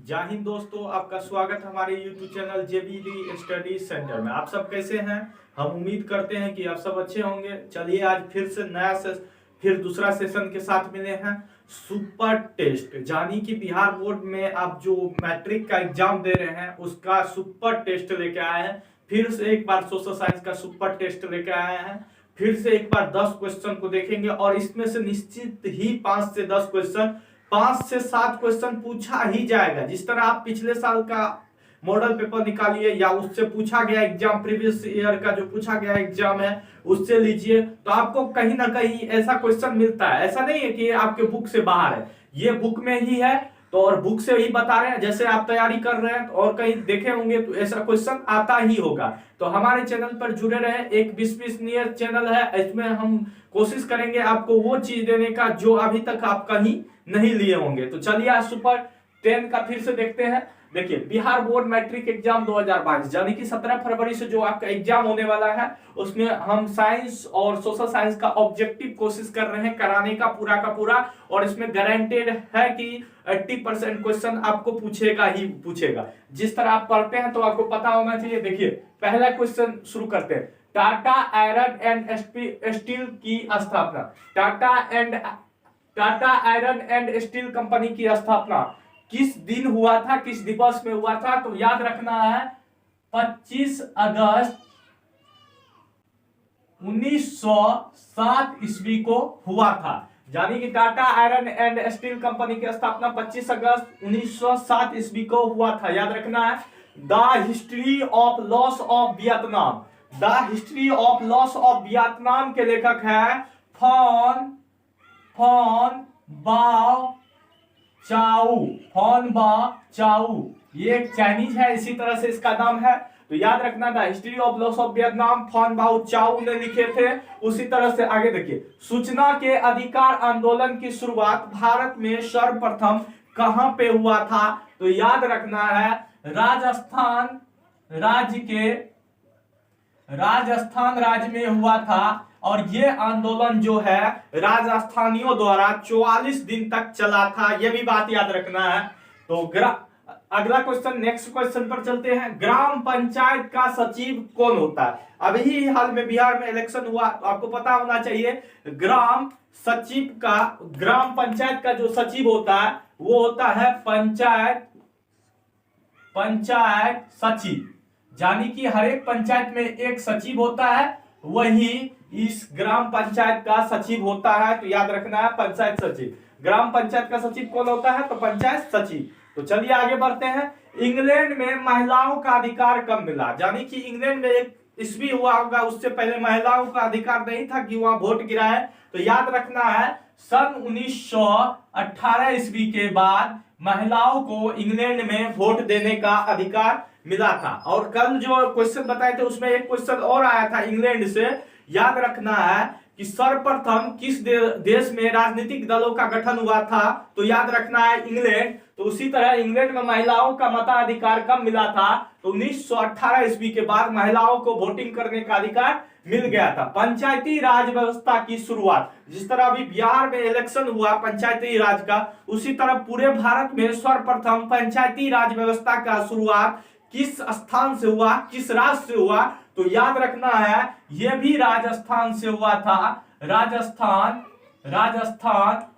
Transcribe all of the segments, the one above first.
जय हिंद दोस्तों, आपका स्वागत हमारे YouTube channel JBD study centre में। आप सब कैसे हैं? हम उम्मीद करते हैं कि आप सब अच्छे होंगे। चलिए आज फिर से फिर दूसरा सेशन के साथ मिले हैं। सुपर टेस्ट यानी कि बिहार बोर्ड में आप जो मैट्रिक का एग्जाम दे रहे हैं उसका सुपर टेस्ट लेके आए हैं। फिर से एक बार सोशल साइंस का सुपर टेस्ट लेके आए हैं। फिर से एक बार 10 क्वेश्चन को देखेंगे और इसमें से निश्चित ही 5 से 10 क्वेश्चन 5 से 7 क्वेश्चन पूछा ही जाएगा। जिस तरह आप पिछले साल का मॉडल पेपर निकालिए या उससे पूछा गया एग्जाम, प्रीवियस ईयर का जो पूछा गया एग्जाम है उससे लीजिए, तो आपको कहीं ना कहीं ऐसा क्वेश्चन मिलता है। ऐसा नहीं है कि आपके बुक से बाहर है, ये बुक में ही है। तो और बुक से ही बता रहे हैं, जैसे आप तैयारी कर रहे हैं और कहीं देखे होंगे तो ऐसा क्वेश्चन आता ही होगा। तो हमारे चैनल पर जुड़े रहे, एक विश्वसनीय चैनल है। इसमें हम कोशिश करेंगे आपको वो चीज देने का जो अभी तक आप कहीं नहीं लिए होंगे। तो चलिए आज सुपर 10 का फिर से देखते हैं। देखिए, बिहार बोर्ड मैट्रिक एग्जाम 2022 यानी कि 17 फरवरी से जो आपका एग्जाम होने वाला है उसमें हम साइंस और सोशल साइंस का ऑब्जेक्टिव कोशिश कर रहे हैं कराने का पूरा। और इसमें गारंटेड है कि 80% क्वेश्चन आपको पूछेगा ही पूछेगा। जिस तरह आप पढ़ते हैं तो आपको पता होना चाहिए। देखिए, पहला क्वेश्चन शुरू करते हैं। टाटा आयरन एंड स्टील की स्थापना, Tata iron and steel company की स्थापना किस दिन हुआ था, किस दिवस में हुआ था? तो याद रखना है 25 अगस्त 1907 ईस्वी को हुआ था। यानी कि Tata iron and steel company की स्थापना 25 अगस्त 1907 ईस्वी को हुआ था। याद रखना है। The history of loss of Vietnam, the history of loss of Vietnam के लेखक है फॉन बाओ चाउ। ये एक चाइनीज है, इसी तरह से इसका नाम है। तो याद रखना था, history of loss of Vietnam Phan Boi Chau ने लिखे थे। उसी तरह से आगे देखिए, सूचना के अधिकार आंदोलन की शुरुआत भारत में सर्वप्रथम कहां पे हुआ था? तो याद रखना है राजस्थान राज्य में हुआ था। और ये आंदोलन जो है राजस्थानियों द्वारा 44 दिन तक चला था, ये भी बात याद रखना है। तो अगला क्वेश्चन, नेक्स्ट क्वेश्चन पर चलते हैं। ग्राम पंचायत का सचिव कौन होता है? अभी हाल में बिहार में इलेक्शन हुआ, तो आपको पता होना चाहिए ग्राम पंचायत का जो सचिव होता है वो होता है पंचायत सचिव। यानी कि हर एक पंचायत में एक सचिव होता है, वही इस ग्राम पंचायत का सचिव होता है। तो याद रखना है पंचायत सचिव। ग्राम पंचायत का सचिव कौन होता है? तो पंचायत सचिव। तो चलिए आगे बढ़ते हैं। इंग्लैंड में महिलाओं का अधिकार कब मिला? यानी कि इंग्लैंड में एक ईस्वी हुआ होगा, उससे पहले महिलाओं का अधिकार नहीं था कि वहां वोट गिराए। तो याद रखना है सन 1918 ईस्वी के बाद महिलाओं को इंग्लैंड में वोट देने का अधिकार मिला था। और कल जो क्वेश्चन बताए थे उसमें एक क्वेश्चन और आया था इंग्लैंड से। याद रखना है कि सर्वप्रथम किस देश में राजनीतिक दलों का गठन हुआ था? तो याद रखना है इंग्लैंड। तो उसी तरह इंग्लैंड में महिलाओं का मताधिकार कब मिला था? तो 1918 ईस्वी के बाद महिलाओं को वोटिंग करने का अधिकार मिल गया था। पंचायती राज व्यवस्था की शुरुआत, जिस तरह अभी बिहार में इलेक्शन हुआ पंचायती राज का, उसी तरह पूरे भारत में सर्वप्रथम पंचायती राज व्यवस्था का शुरुआत किस स्थान से हुआ, किस राज्य से हुआ? तो याद रखना है यह भी राजस्थान से हुआ था। राजस्थान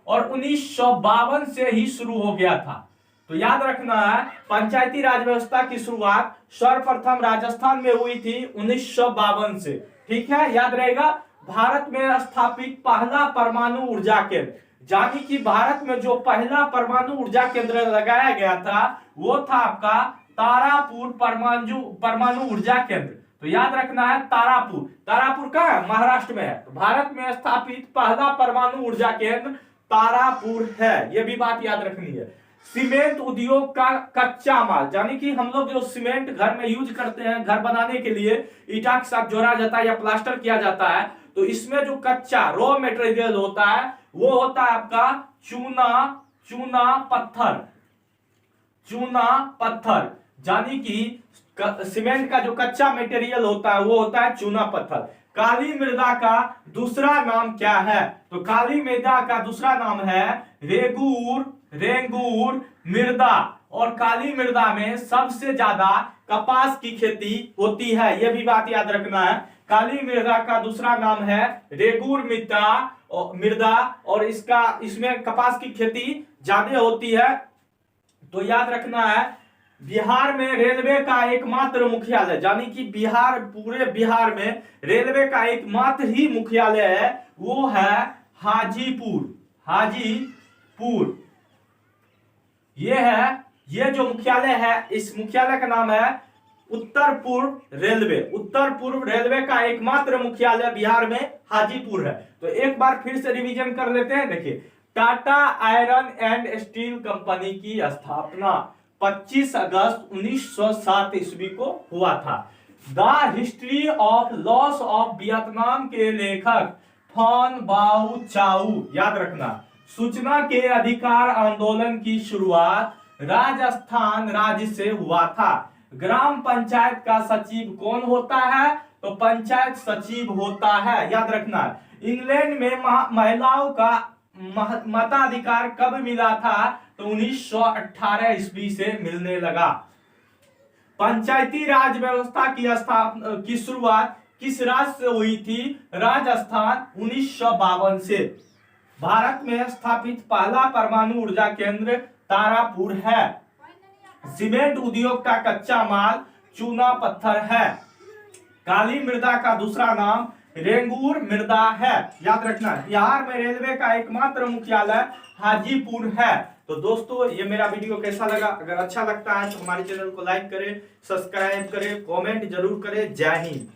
और 1952 से ही शुरू हो गया था। तो याद रखना है पंचायती राज व्यवस्था की शुरुआत सर्वप्रथम राजस्थान में हुई थी 1952 से। ठीक है, याद रहेगा। भारत में स्थापित पहला परमाणु ऊर्जा केंद्र, यानी कि भारत में जो पहला परमाणु ऊर्जा केंद्र लगाया गया था वो था आपका तारापुर परमाणु ऊर्जा केंद्र। तो याद रखना है तारापुर कहाँ है? महाराष्ट्र में है। तो भारत में स्थापित पहला परमाणु ऊर्जा केंद्र तारापुर है, यह भी बात याद रखनी है। सीमेंट उद्योग का कच्चा माल, यानी कि हम लोग जो सीमेंट घर में यूज करते हैं, घर बनाने के लिए ईटा के साथ जोड़ा जाता है या प्लास्टर किया जाता है, तो इसमें जो कच्चा रॉ मटेरियल होता है वो होता है आपका चूना पत्थर। यानी कि सीमेंट का जो कच्चा मटेरियल होता है वो होता है चूना पत्थर। काली मृदा का दूसरा नाम क्या है? तो काली मृदा का दूसरा नाम है रेंगूर मृदा। और काली मृदा में सबसे ज्यादा कपास की खेती होती है, यह भी बात याद रखना है। काली मृदा का दूसरा नाम है रेगूर मृदा और इसमें कपास की खेती ज्यादा होती है। तो याद रखना है, बिहार में रेलवे का एकमात्र मुख्यालय, यानी कि पूरे बिहार में रेलवे का एकमात्र ही मुख्यालय है, वो है हाजीपुर। ये जो मुख्यालय है, इस मुख्यालय का नाम है उत्तर पूर्व रेलवे का एकमात्र मुख्यालय बिहार में हाजीपुर है। तो एक बार फिर से रिवीजन कर लेते हैं। देखिए, Tata iron and steel company की स्थापना 25 अगस्त 1907 ईस्वी को हुआ था। The history of loss of Vietnam के लेखक फॉन बाओ चाऊ, याद रखना, सूचना के अधिकार आंदोलन की शुरुआत राजस्थान राज्य से हुआ था। ग्राम पंचायत का सचिव कौन होता है? तो पंचायत सचिव होता है, याद रखना। इंग्लैंड में महिलाओं का मताधिकार कब मिला था? तो 1918 ईस्वी से मिलने लगा। पंचायती राज व्यवस्था की शुरुआत किस राज्य से हुई थी? राजस्थान, 1952 से। भारत में स्थापित पहला परमाणु ऊर्जा केंद्र तारापुर है। सीमेंट उद्योग का कच्चा माल चूना पत्थर है। काली मृदा का दूसरा नाम रेंगूर मृदा है, याद रखना। बिहार में रेलवे का एकमात्र मुख्यालय हाजीपुर है। तो दोस्तों, ये मेरा वीडियो कैसा लगा? अगर अच्छा लगता है तो हमारे चैनल को लाइक करें, सब्सक्राइब करें, कमेंट जरूर करें। जय हिंद।